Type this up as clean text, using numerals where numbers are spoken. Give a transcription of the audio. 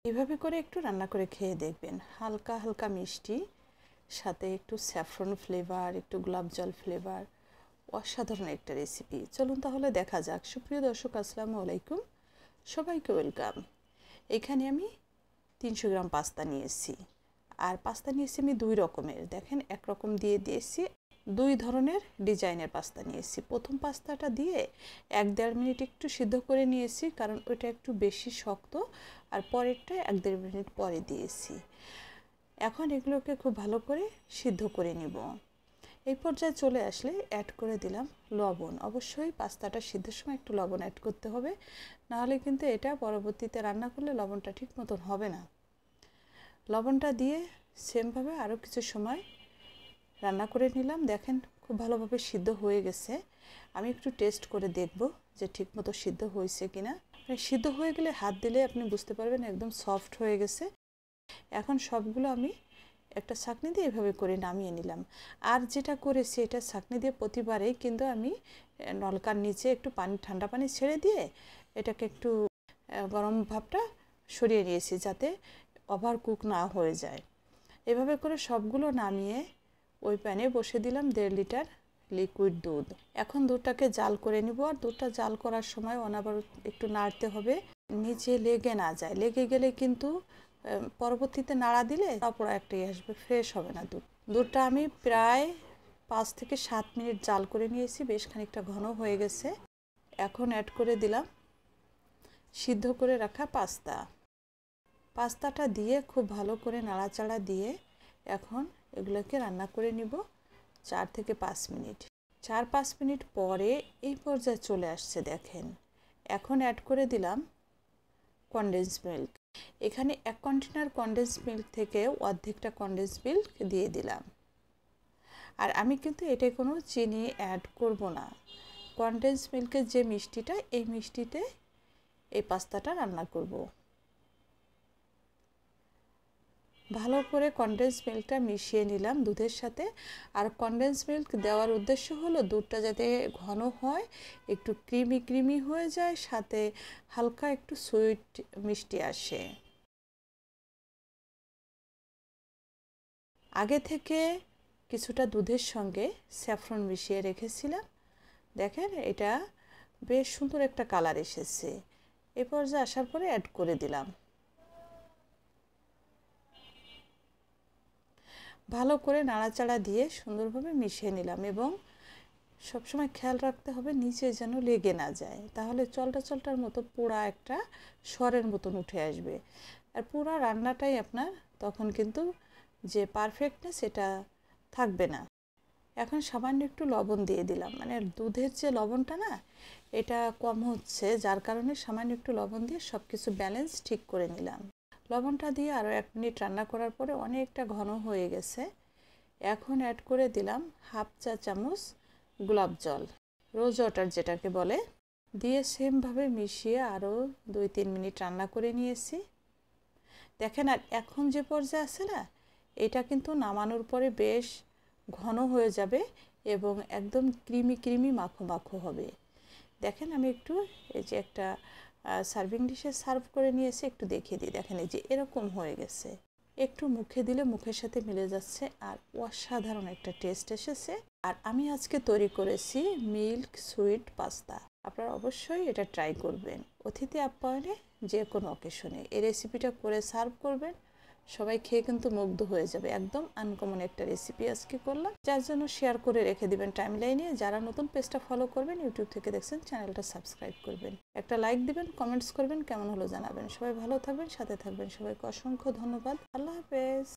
এভাবে করে একটু রান্না করে খেয়ে দেখবেন, হালকা হালকা মিষ্টি, সাথে একটু স্যাফরন ফ্লেভার, একটু গোলাপ জল ফ্লেভার, অসাধারণ একটা রেসিপি। চলুন তাহলে দেখা যাক। সুপ্রিয় দর্শক, আসসালামু আলাইকুম, সবাইকে ওয়েলকাম। এখানে আমি 300 গ্রাম পাস্তা নিয়েছি, আর পাস্তা নিয়েছি আমি 2 রকমের। দেখেন, এক রকম দিয়ে দিয়েছি, 2 ধরনের ডিজাইনের পাস্তা নিয়েছি। প্রথম পাস্তাটা দিয়ে 1-1.5 মিনিট একটু সিদ্ধ করে নিয়েছি, কারণ ওইটা একটু বেশি শক্ত, আর পরেরটা 1-1.5 মিনিট পরে দিয়েছি। এখন এগুলোকে খুব ভালো করে সিদ্ধ করে নিব। এই পর্যায়ে চলে আসলে অ্যাড করে দিলাম লবণ। অবশ্যই পাস্তাটা সিদ্ধের সময় একটু লবণ অ্যাড করতে হবে, নাহলে কিন্তু এটা পরবর্তীতে রান্না করলে লবণটা ঠিক মতন হবে না। লবণটা দিয়ে সেমভাবে আরও কিছু সময় রান্না করে নিলাম। দেখেন, খুব ভালোভাবে সিদ্ধ হয়ে গেছে। আমি একটু টেস্ট করে দেখব যে ঠিক মতো সিদ্ধ হয়েছে কিনা। সিদ্ধ হয়ে গেলে হাত দিলে আপনি বুঝতে পারবেন একদম সফট হয়ে গেছে। এখন সবগুলো আমি একটা ছাঁকনি দিয়ে এভাবে করে নামিয়ে নিলাম। আর যেটা করেছি, এটা ছাঁকনি দিয়ে প্রতিবারেই কিন্তু আমি নলকার নিচে একটু ঠান্ডা পানি ছেড়ে দিয়ে এটাকে একটু গরম ভাবটা সরিয়ে নিয়েছি, যাতে ওভার কুক না হয়ে যায়। এভাবে করে সবগুলো নামিয়ে ওই প্যানে বসে দিলাম 1.5 লিটার লিকুইড দুধ। এখন দুধটাকে জাল করে নিব। আর দুধটা জাল করার সময় অনবরত একটু নাড়তে হবে, নিচে লেগে না যায়। লেগে গেলে কিন্তু পরবর্তীতে নাড়া দিলে পোড়া একটা আসবে, ফ্রেশ হবে না দুধটা আমি প্রায় 5 থেকে 7 মিনিট জাল করে নিয়েছি, বেশ খানিকটা ঘন হয়ে গেছে। এখন অ্যাড করে দিলাম সিদ্ধ করে রাখা পাস্তাটা দিয়ে খুব ভালো করে নাড়াচাড়া দিয়ে এখন এগুলোকে রান্না করে নিব 4 থেকে 5 মিনিট। 4-5 মিনিট পরে এই পর্যায়ে চলে আসছে। দেখেন, এখন অ্যাড করে দিলাম কনডেন্স মিল্ক। এখানে 1 কন্টেনার কনডেন্স মিল্ক থেকে অর্ধেকটা কনডেন্স মিল্ক দিয়ে দিলাম। আর আমি কিন্তু এতে কোনো চিনি অ্যাড করব না। কনডেন্স মিল্কের যে মিষ্টিটা, এই মিষ্টিতে এই পাস্তাটা রান্না করব। ভালো করে কনডেন্স মিল্কটা মিশিয়ে নিলাম দুধের সাথে। আর কনডেন্স মিল্ক দেওয়ার উদ্দেশ্য হলো দুধটা যাতে ঘন হয়, একটু ক্রিমি হয়ে যায়, সাথে হালকা একটু সুইট মিষ্টি আসে। আগে থেকে কিছুটা দুধের সঙ্গে স্যাফরন মিশিয়ে রেখেছিলাম। দেখেন, এটা বেশ সুন্দর একটা কালার এসেছে। এ পর্যায়ে আসার পরে অ্যাড করে দিলাম। ভালো করে নাড়াচাড়া দিয়ে সুন্দরভাবে মিশিয়ে নিলাম, এবং সবসময় খেয়াল রাখতে হবে নিচে যেন লেগে না যায়, তাহলে চলটার মতো পোড়া একটা স্বরের মতন উঠে আসবে। আর পুরো রান্নাটাই আপনার তখন কিন্তু যে পারফেক্টনেস এটা থাকবে না। এখন সামান্য একটু লবণ দিয়ে দিলাম, মানে দুধের যে লবণটা না, এটা কম হচ্ছে, যার কারণে সামান্য একটু লবণ দিয়ে সব কিছু ব্যালেন্স ঠিক করে নিলাম। লবণটা দিয়ে আরও 1 মিনিট রান্না করার পরে অনেকটা ঘন হয়ে গেছে। এখন অ্যাড করে দিলাম 1/2 চা চামচ গোলাপ জল, রোজ ওয়াটার যেটাকে বলে, দিয়ে সেমভাবে মিশিয়ে আরও 2-3 মিনিট রান্না করে নিয়েছি। দেখেন, আর এখন যে পর্যায়ে আছে না, এটা কিন্তু নামানোর পরে বেশ ঘন হয়ে যাবে এবং একদম ক্রিমি মাখো হবে। দেখেন, আমি একটু এই যে একটা সার্ভিং ডিশে সার্ভ করে নিয়েছি, একটু দেখিয়ে দিই। দেখেন, এই যে এরকম হয়ে গেছে, একটু মুখে দিলে মুখের সাথে মিলে যাচ্ছে, আর অসাধারণ একটা টেস্ট এসেছে। আর আমি আজকে তৈরি করেছি মিল্ক সুইট পাস্তা। আপনারা অবশ্যই এটা ট্রাই করবেন অতিথি আপ্যায়নে, যে কোনো অকেশনে এই রেসিপিটা করে সার্ভ করবেন। সবাই খেয়ে কিন্তু মুগ্ধ হয়ে যাবে। একদম আনকমন একটা রেসিপি আজকে করলাম, যার জন্য শেয়ার করে রেখে দিবেন টাইমলাইনে। যারা নতুন পেজটা ফলো করবেন, ইউটিউব থেকে দেখছেন, চ্যানেলটা সাবস্ক্রাইব করবেন, একটা লাইক দিবেন, কমেন্টস করবেন, কেমন হলো জানাবেন। সবাই ভালো থাকবেন, সাথে থাকবেন। সবাইকে অসংখ্য ধন্যবাদ। আল্লাহ হাফেজ।